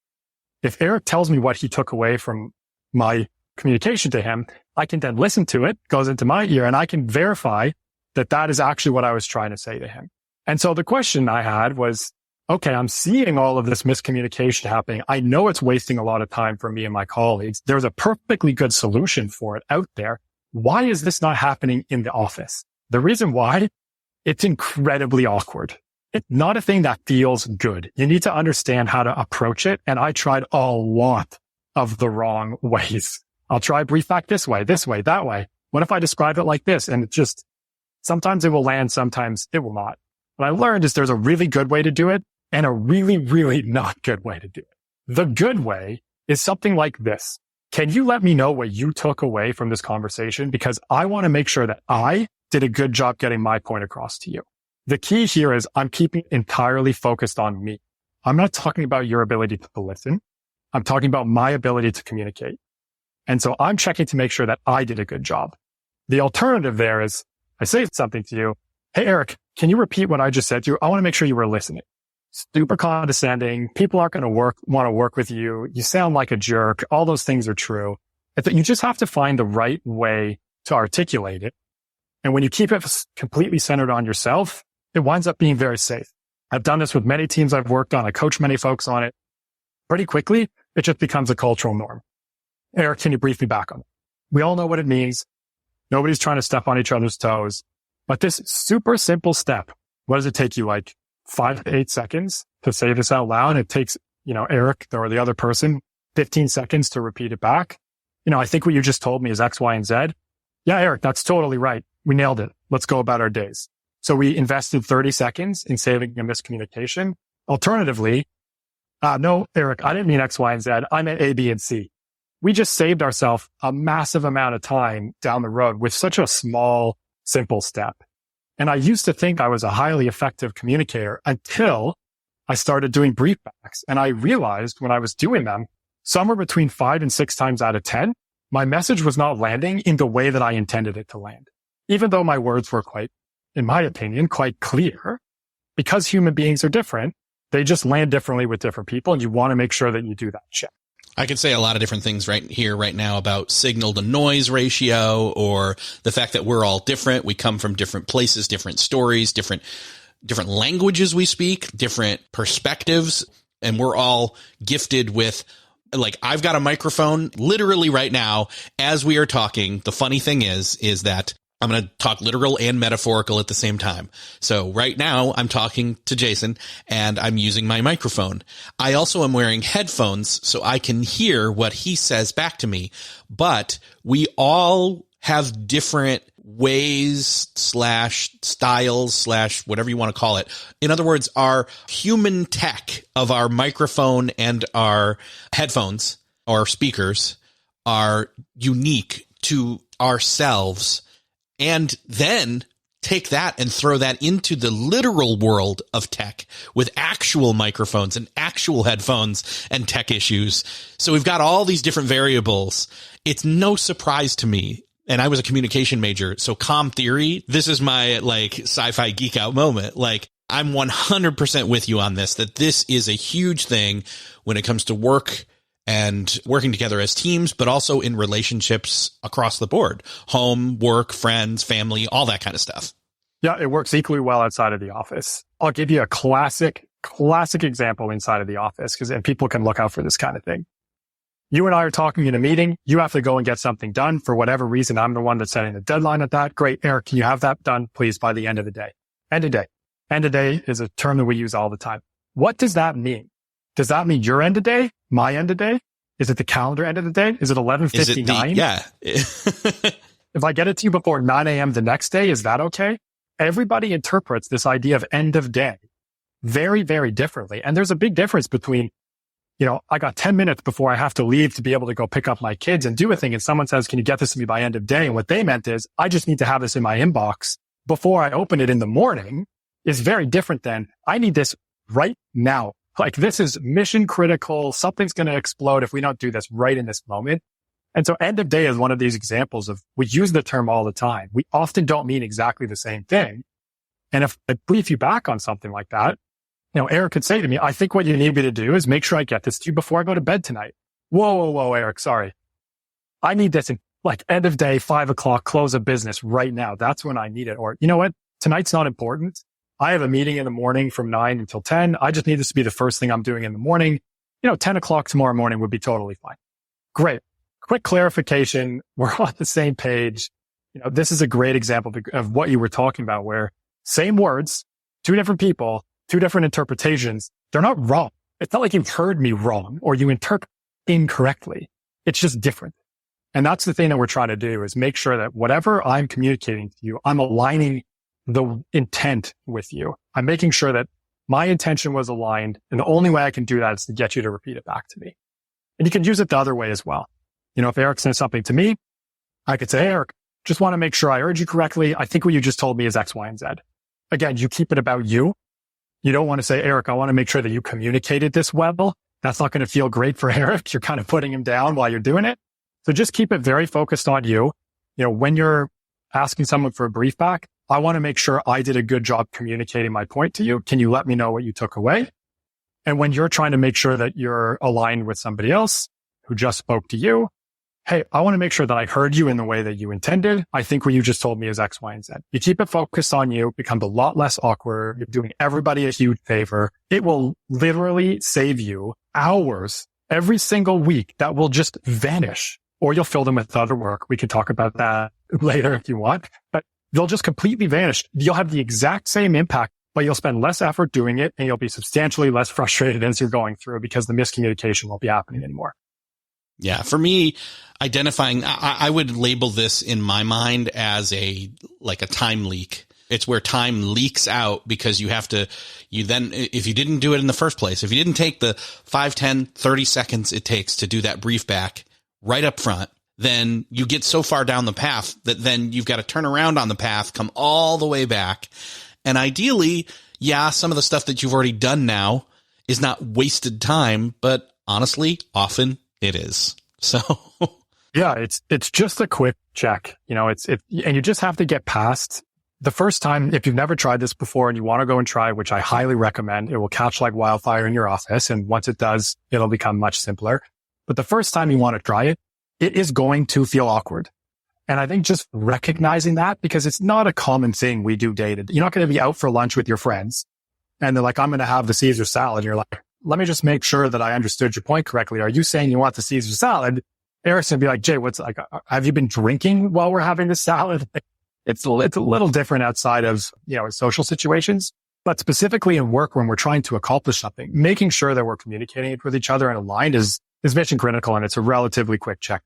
If Eric tells me what he took away from my communication to him, I can then listen to it, goes into my ear, and I can verify that that is actually what I was trying to say to him. And so the question I had was, okay, I'm seeing all of this miscommunication happening. I know it's wasting a lot of time for me and my colleagues. There's a perfectly good solution for it out there. why is this not happening in the office? The reason why, it's incredibly awkward. It's not a thing that feels good. You need to understand how to approach it. And I tried a lot of the wrong ways. I'll try brief back this way, that way. What if I describe it like this? And it just, sometimes it will land, sometimes it will not. What I learned is there's a really good way to do it and a really, really not good way to do it. The good way is something like this. Can you let me know what you took away from this conversation? Because I want to make sure that I did a good job getting my point across to you. The key here is I'm keeping entirely focused on me. I'm not talking about your ability to listen. I'm talking about my ability to communicate. And so I'm checking to make sure that I did a good job. The alternative there is I say something to you. Hey, Eric, can you repeat what I just said to you? I want to make sure you were listening. Super condescending. People aren't going to want to work with you. You sound like a jerk. All those things are true. You just have to find the right way to articulate it. And when you keep it completely centered on yourself, it winds up being very safe. I've done this with many teams I've worked on. I coach many folks on it. Pretty quickly, it just becomes a cultural norm. Eric, can you brief me back on it? We all know what it means. Nobody's trying to step on each other's toes. But this super simple step, what does it take you, like 5 to 8 seconds to say this out loud? It takes, Eric or the other person 15 seconds to repeat it back. I think what you just told me is X, Y, and Z. Yeah, Eric, that's totally right. We nailed it. Let's go about our days. So we invested 30 seconds in saving a miscommunication. Alternatively, no, Eric, I didn't mean X, Y, and Z. I meant A, B, and C. We just saved ourselves a massive amount of time down the road with such a small, simple step. And I used to think I was a highly effective communicator until I started doing brief backs. And I realized when I was doing them, somewhere between 5 and 6 times out of 10, my message was not landing in the way that I intended it to land. Even though my words were quite, in my opinion, quite clear, because human beings are different, they just land differently with different people. And you want to make sure that you do that check. I could say a lot of different things right here, right now about signal to noise ratio, or the fact that we're all different. We come from different places, different stories, different languages we speak, different perspectives. And we're all gifted with, like, I've got a microphone literally right now as we are talking. The funny thing is that I'm going to talk literal and metaphorical at the same time. So right now I'm talking to Jason and I'm using my microphone. I also am wearing headphones so I can hear what he says back to me, but we all have different ways / styles / whatever you want to call it. In other words, our human tech of our microphone and our headphones or speakers are unique to ourselves. And then take that and throw that into the literal world of tech with actual microphones and actual headphones and tech issues. So we've got all these different variables. It's no surprise to me. And I was a communication major. So comm theory, this is my sci-fi geek out moment. I'm 100% with you on this, that this is a huge thing when it comes to work and working together as teams, but also in relationships across the board, home, work, friends, family, all that kind of stuff. Yeah, it works equally well outside of the office. I'll give you a classic example inside of the office, and people can look out for this kind of thing. You and I are talking in a meeting. You have to go and get something done. For whatever reason, I'm the one that's setting the deadline at that. Great. Eric, can you have that done, please, by the end of the day? End of day. End of day is a term that we use all the time. What does that mean? Does that mean your end of day? My end of day? Is it the calendar end of the day? Is it 11:59? Yeah. If I get it to you before 9 a.m. the next day, is that okay? Everybody interprets this idea of end of day very, very differently. And there's a big difference between, I got 10 minutes before I have to leave to be able to go pick up my kids and do a thing. And someone says, can you get this to me by end of day? And what they meant is, I just need to have this in my inbox before I open it in the morning, is very different than I need this right now. This is mission critical. Something's going to explode if we don't do this right in this moment. And so end of day is one of these examples of, we use the term all the time. We often don't mean exactly the same thing. And if I brief you back on something like that, Eric could say to me, I think what you need me to do is make sure I get this to you before I go to bed tonight. Whoa, Eric, sorry. I need this in end of day, 5 o'clock, close of business right now. That's when I need it. Or you know what? Tonight's not important. I have a meeting in the morning from 9 until 10. I just need this to be the first thing I'm doing in the morning. 10 o'clock tomorrow morning would be totally fine. Great. Quick clarification. We're on the same page. This is a great example of what you were talking about, where same words, two different people, two different interpretations. They're not wrong. It's not like you've heard me wrong or you interpret incorrectly. It's just different. And that's the thing that we're trying to do, is make sure that whatever I'm communicating to you, I'm aligning the intent with you. I'm making sure that my intention was aligned. And the only way I can do that is to get you to repeat it back to me. And you can use it the other way as well. If Eric says something to me, I could say, hey, Eric, just want to make sure I heard you correctly. I think what you just told me is X, Y, and Z. Again, you keep it about you. You don't want to say, Eric, I want to make sure that you communicated this well. That's not going to feel great for Eric. You're kind of putting him down while you're doing it. So just keep it very focused on you. When you're asking someone for a brief back, I want to make sure I did a good job communicating my point to you. Can you let me know what you took away? And when you're trying to make sure that you're aligned with somebody else who just spoke to you, hey, I want to make sure that I heard you in the way that you intended. I think what you just told me is X, Y, and Z. You keep it focused on you, becomes a lot less awkward. You're doing everybody a huge favor. It will literally save you hours every single week that will just vanish, or you'll fill them with other work. We can talk about that later if you want, but they'll just completely vanish. You'll have the exact same impact, but you'll spend less effort doing it, and you'll be substantially less frustrated as you're going through, because the miscommunication won't be happening anymore. Yeah. For me, identifying, I would label this in my mind as a time leak. It's where time leaks out because you then, if you didn't do it in the first place, if you didn't take the 5, 10, 30 seconds it takes to do that brief back right up front, then you get so far down the path that then you've got to turn around on the path, come all the way back. And ideally, some of the stuff that you've already done now is not wasted time, but honestly, often it is. So yeah, it's just a quick check, and you just have to get past the first time. If you've never tried this before and you want to go and try, which I highly recommend, it will catch like wildfire in your office. And once it does, it'll become much simpler. But the first time you want to try it, it is going to feel awkward. And I think just recognizing that, because it's not a common thing we do dated. You're not going to be out for lunch with your friends and they're like, I'm going to have the Caesar salad. And you're like, let me just make sure that I understood your point correctly. Are you saying you want the Caesar salad? Eric's going to be like, Jay, have you been drinking while we're having this salad? It's a little different outside of, social situations, but specifically in work when we're trying to accomplish something, making sure that we're communicating with each other and aligned is mission critical. And it's a relatively quick check.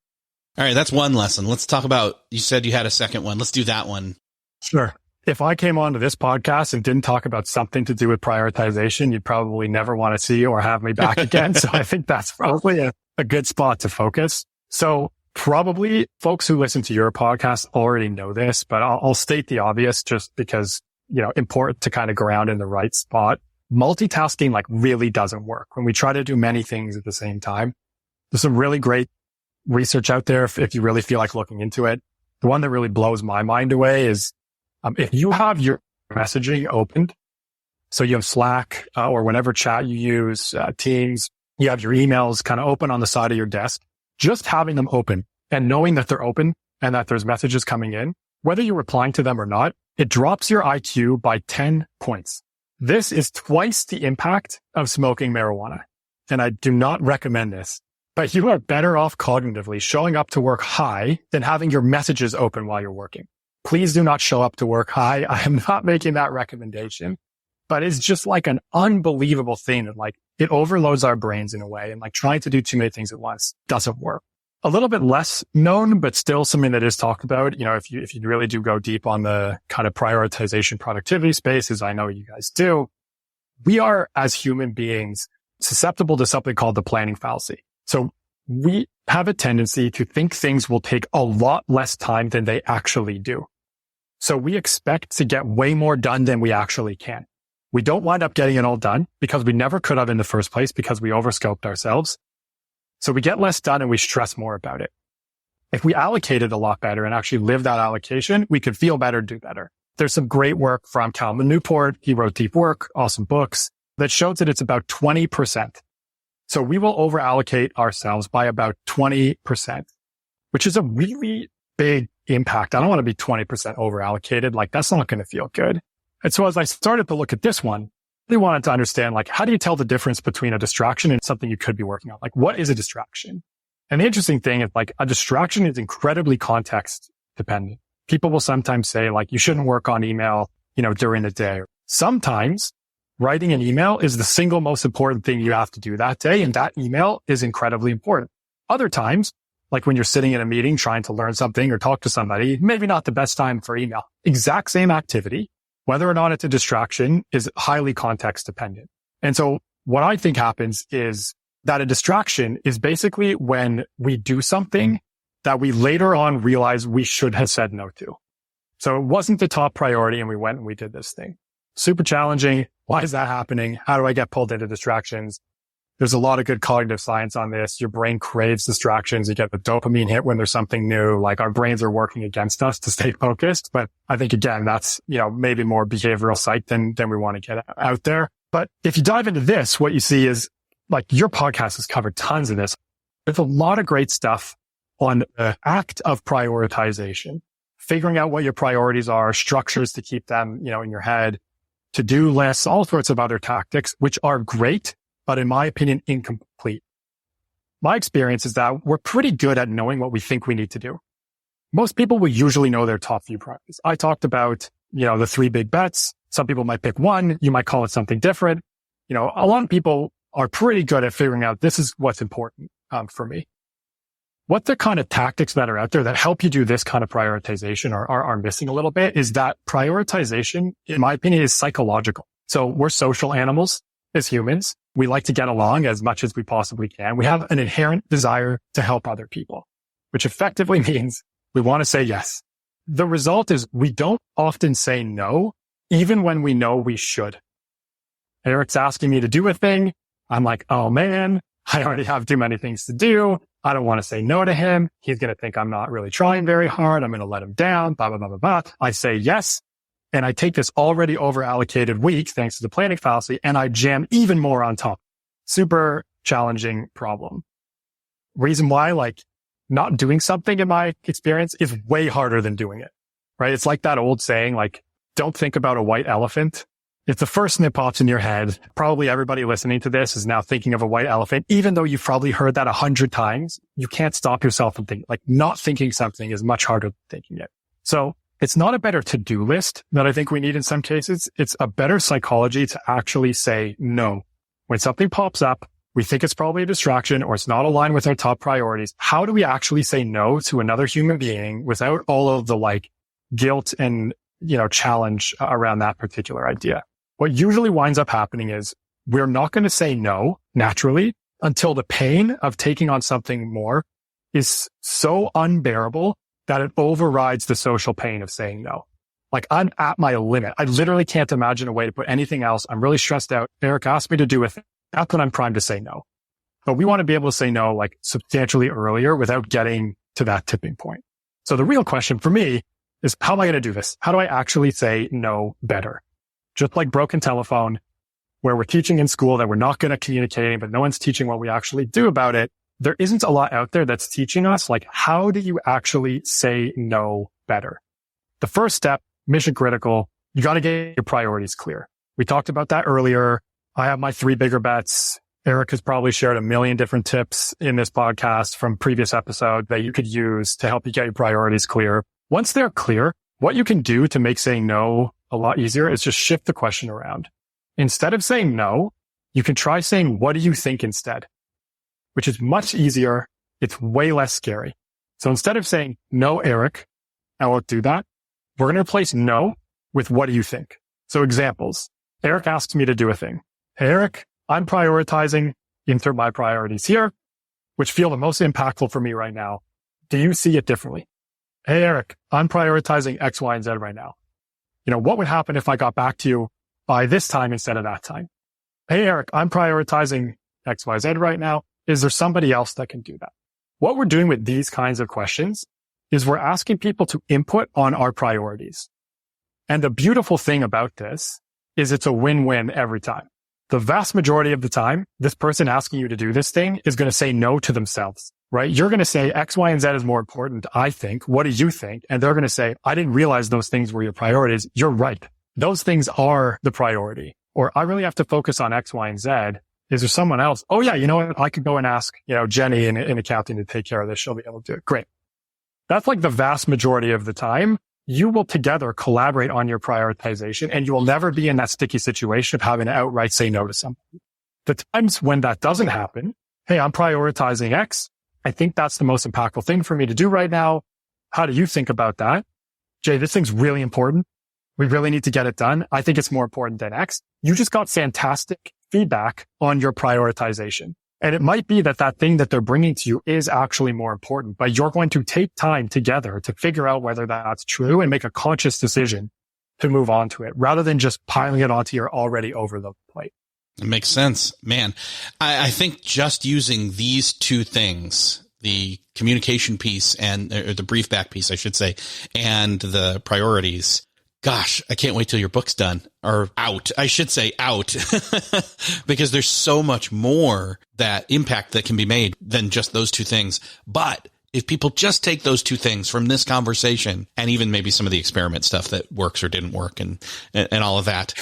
All right. That's one lesson. Let's talk about, you said you had a second one. Let's do that one. Sure. If I came onto this podcast and didn't talk about something to do with prioritization, you'd probably never want to see or have me back again. So I think that's probably a good spot to focus. So probably folks who listen to your podcast already know this, but I'll state the obvious just because, important to kind of ground in the right spot. Multitasking really doesn't work when we try to do many things at the same time. There's some really great research out there if you really feel like looking into it. The one that really blows my mind away is if you have your messaging opened, so you have Slack or whatever chat you use, Teams, you have your emails kind of open on the side of your desk, just having them open and knowing that they're open and that there's messages coming in, whether you're replying to them or not, it drops your IQ by 10 points. This is twice the impact of smoking marijuana. And I do not recommend this, but you are better off cognitively showing up to work high than having your messages open while you're working. Please do not show up to work high. I am not making that recommendation, but it's just an unbelievable thing that it overloads our brains in a way, and trying to do too many things at once doesn't work. A little bit less known, but still something that is talked about. If you really do go deep on the kind of prioritization productivity space, as I know you guys do, we are as human beings susceptible to something called the planning fallacy. So we have a tendency to think things will take a lot less time than they actually do. So we expect to get way more done than we actually can. We don't wind up getting it all done because we never could have in the first place because we overscoped ourselves. So we get less done and we stress more about it. If we allocated a lot better and actually live that allocation, we could feel better, do better. There's some great work from Calvin Newport. He wrote Deep Work, awesome books, that shows that it's about 20%. So we will over allocate ourselves by about 20%, which is a really big impact. I don't want to be 20% over allocated. That's not going to feel good. And so as I started to look at this one, I wanted to understand, how do you tell the difference between a distraction and something you could be working on? What is a distraction? And the interesting thing is, a distraction is incredibly context dependent. People will sometimes say like, you shouldn't work on email, during the day. Sometimes writing an email is the single most important thing you have to do that day. And that email is incredibly important. Other times, like when you're sitting in a meeting trying to learn something or talk to somebody, maybe not the best time for email. Exact same activity, whether or not it's a distraction, is highly context dependent. And so what I think happens is that a distraction is basically when we do something that we later on realize we should have said no to. So it wasn't the top priority and we went and we did this thing. Super challenging. Why is that happening? How do I get pulled into distractions? There's a lot of good cognitive science on this. Your brain craves distractions. You get the dopamine hit when there's something new. Like our brains are working against us to stay focused. But I think again, that's, maybe more behavioral psych than we want to get out there. But if you dive into this, what you see is like your podcast has covered tons of this. There's a lot of great stuff on the act of prioritization, figuring out what your priorities are, structures to keep them, in your head, to-do lists, all sorts of other tactics, which are great, but in my opinion, incomplete. My experience is that we're pretty good at knowing what we think we need to do. Most people will usually know their top few priorities. I talked about, the 3 big bets. Some people might pick one. You might call it something different. A lot of people are pretty good at figuring out this is what's important for me. What the kind of tactics that are out there that help you do this kind of prioritization are missing a little bit is that prioritization, in my opinion, is psychological. So we're social animals as humans. We like to get along as much as we possibly can. We have an inherent desire to help other people, which effectively means we want to say yes. The result is we don't often say no, even when we know we should. Eric's asking me to do a thing. I'm like, oh man, I already have too many things to do. I don't want to say no to him. He's going to think I'm not really trying very hard. I'm going to let him down, blah, blah, blah, blah, blah. I say yes. And I take this already over allocated week, thanks to the planning fallacy, and I jam even more on top. Super challenging problem. Reason why, like not doing something in my experience is way harder than doing it, right? It's like that old saying, like, don't think about a white elephant. It's the first thing that pops in your head. Probably everybody listening to this is now thinking of a white elephant. Even though you've probably heard that 100 times, you can't stop yourself from thinking. Like not thinking something is much harder than thinking it. So it's not a better to-do list that I think we need in some cases. It's a better psychology to actually say no. When something pops up, we think it's probably a distraction or it's not aligned with our top priorities. How do we actually say no to another human being without all of the like guilt and, challenge around that particular idea? What usually winds up happening is we're not going to say no naturally until the pain of taking on something more is so unbearable that it overrides the social pain of saying no. Like I'm at my limit. I literally can't imagine a way to put anything else. I'm really stressed out. Eric asked me to do a thing. That's when I'm primed to say no. But we want to be able to say no like substantially earlier without getting to that tipping point. So the real question for me is how am I going to do this? How do I actually say no better? Just like broken telephone, where we're teaching in school that we're not good at communicating, but no one's teaching what we actually do about it. There isn't a lot out there that's teaching us, like, how do you actually say no better? The first step, mission critical, you got to get your priorities clear. We talked about that earlier. I have my 3 bigger bets. Eric has probably shared a million different tips in this podcast from previous episodes that you could use to help you get your priorities clear. Once they're clear, what you can do to make saying no a lot easier is just shift the question around. Instead of saying no, you can try saying, what do you think instead? Which is much easier. It's way less scary. So instead of saying, no, Eric, I won't do that, we're going to replace no with what do you think? So examples. Eric asks me to do a thing. Hey, Eric, I'm prioritizing, insert my priorities here, which feel the most impactful for me right now. Do you see it differently? Hey, Eric, I'm prioritizing X, Y, and Z right now. What would happen if I got back to you by this time instead of that time? Hey, Eric, I'm prioritizing X, Y, Z right now. Is there somebody else that can do that? What we're doing with these kinds of questions is we're asking people to input on our priorities. And the beautiful thing about this is it's a win-win every time. The vast majority of the time, this person asking you to do this thing is going to say no to themselves, right? You're going to say X, Y, and Z is more important, I think. What do you think? And they're going to say, I didn't realize those things were your priorities. You're right. Those things are the priority. Or I really have to focus on X, Y, and Z. Is there someone else? Oh yeah, you know what? I could go and ask, Jenny in accounting to take care of this. She'll be able to do it. Great. That's like the vast majority of the time. you will together collaborate on your prioritization, and you will never be in that sticky situation of having to outright say no to something. The times when that doesn't happen, hey, I'm prioritizing X. I think that's the most impactful thing for me to do right now. How do you think about that? Jay, this thing's really important. We really need to get it done. I think it's more important than X. You just got fantastic feedback on your prioritization. And it might be that that thing that they're bringing to you is actually more important, but you're going to take time together to figure out whether that's true and make a conscious decision to move on to it rather than just piling it onto your already overloaded plate. It makes sense, man. I think just using these two things, the communication piece or the brief back piece, I should say, and the priorities. Gosh, I can't wait till your book's done or out. I should say out because there's so much more that impact that can be made than just those two things. But if people just take those two things from this conversation and even maybe some of the experiment stuff that works or didn't work and all of that,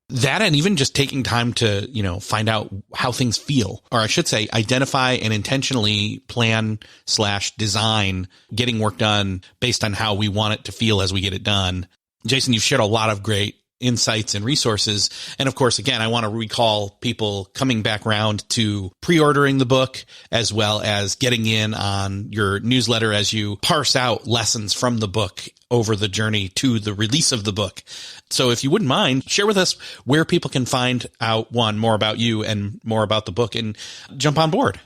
that and even just taking time to, find out how things feel, or I should say identify and intentionally plan/design getting work done based on how we want it to feel as we get it done. Jason, you've shared a lot of great insights and resources. And of course, again, I want to recall people coming back around to pre-ordering the book as well as getting in on your newsletter as you parse out lessons from the book over the journey to the release of the book. So if you wouldn't mind, share with us where people can find out, one, more about you and more about the book and jump on board.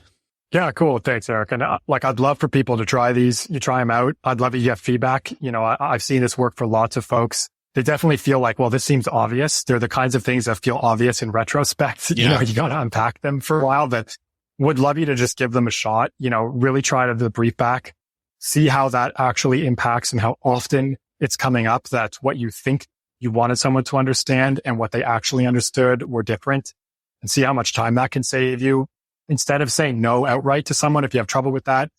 Yeah, cool. Thanks, Eric. And I'd love for people to try these. You try them out. I'd love if you get feedback. I've seen this work for lots of folks. They definitely feel like, well, this seems obvious. They're the kinds of things that feel obvious in retrospect. Yeah. You got to unpack them for a while, but would love you to just give them a shot, really try to debrief back, see how that actually impacts and how often it's coming up that what you think you wanted someone to understand and what they actually understood were different, and see how much time that can save you. Instead of saying no outright to someone, if you have trouble with that,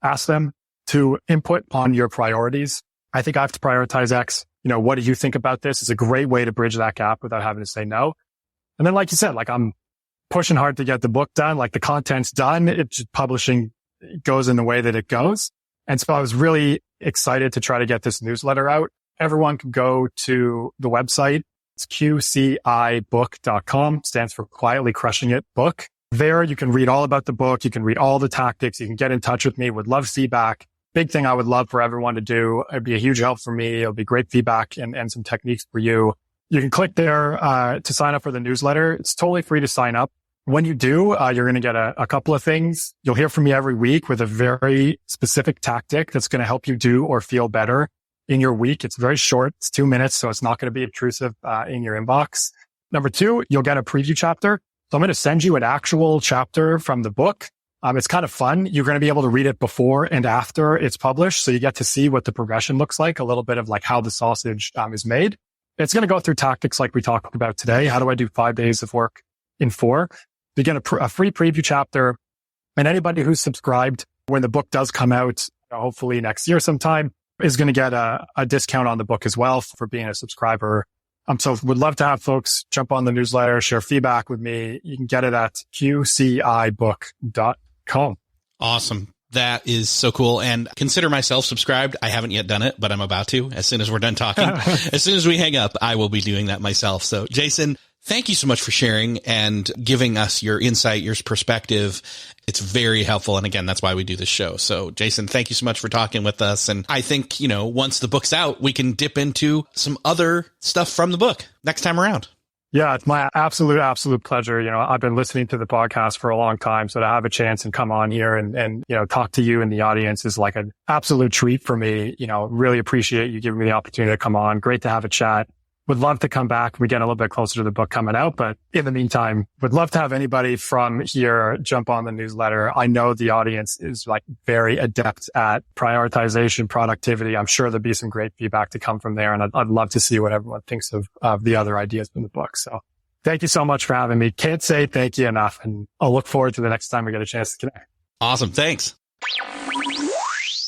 ask them to input on your priorities. I think I have to prioritize X. What do you think about this? It's a great way to bridge that gap without having to say no. And then, like you said, I'm pushing hard to get the book done. The content's done. It's just publishing goes in the way that it goes. And so I was really excited to try to get this newsletter out. Everyone can go to the website. It's QCIbook.com, stands for Quietly Crushing It Book. There, you can read all about the book. You can read all the tactics. You can get in touch with me. Would love feedback. Big thing I would love for everyone to do. It'd be a huge help for me. It'll be great feedback and some techniques for you. You can click there to sign up for the newsletter. It's totally free to sign up. When you do, you're going to get a couple of things. You'll hear from me every week with a very specific tactic that's going to help you do or feel better in your week. It's very short. It's 2 minutes, so it's not going to be obtrusive in your inbox. Number 2, you'll get a preview chapter. So I'm going to send you an actual chapter from the book. It's kind of fun. You're going to be able to read it before and after it's published. So you get to see what the progression looks like, a little bit of how the sausage is made. It's going to go through tactics like we talked about today. How do I do 5 days of work in 4? You get a free preview chapter, and anybody who's subscribed when the book does come out, hopefully next year sometime, is going to get a discount on the book as well for being a subscriber. So would love to have folks jump on the newsletter, share feedback with me. You can get it at QCIbook.com. Awesome. That is so cool. And consider myself subscribed. I haven't yet done it, but I'm about to as soon as we're done talking. As soon as we hang up, I will be doing that myself. So Jason, thank you so much for sharing and giving us your insight, your perspective. It's very helpful. And again, that's why we do this show. So Jason, thank you so much for talking with us. And I think, once the book's out, we can dip into some other stuff from the book next time around. Yeah, it's my absolute pleasure. I've been listening to the podcast for a long time. So to have a chance and come on here and talk to you and the audience is like an absolute treat for me. Really appreciate you giving me the opportunity to come on. Great to have a chat. Would love to come back. We get a little bit closer to the book coming out, but in the meantime, would love to have anybody from here jump on the newsletter. I know the audience is very adept at prioritization, productivity. I'm sure there'll be some great feedback to come from there. And I'd love to see what everyone thinks of the other ideas from the book. So thank you so much for having me. Can't say thank you enough. And I'll look forward to the next time we get a chance to connect. Awesome. Thanks.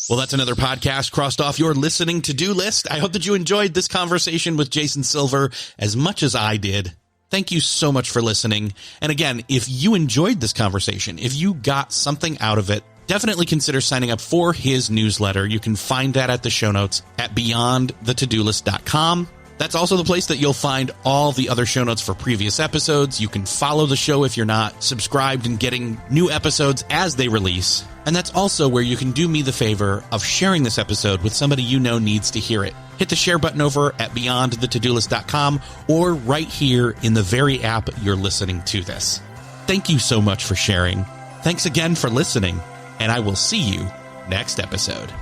Well, that's another podcast crossed off your listening to-do list. I hope that you enjoyed this conversation with Jason Silver as much as I did. Thank you so much for listening. And again, if you enjoyed this conversation, if you got something out of it definitely consider signing up for his newsletter. You can find that at the show notes at beyondthetodolist.com. That's also the place that you'll find all the other show notes for previous episodes. You can follow the show if you're not subscribed and getting new episodes as they release. And that's also where you can do me the favor of sharing this episode with somebody you know needs to hear it. Hit the share button over at beyondthetodolist.com or right here in the very app you're listening to this. Thank you so much for sharing. Thanks again for listening, and I will see you next episode.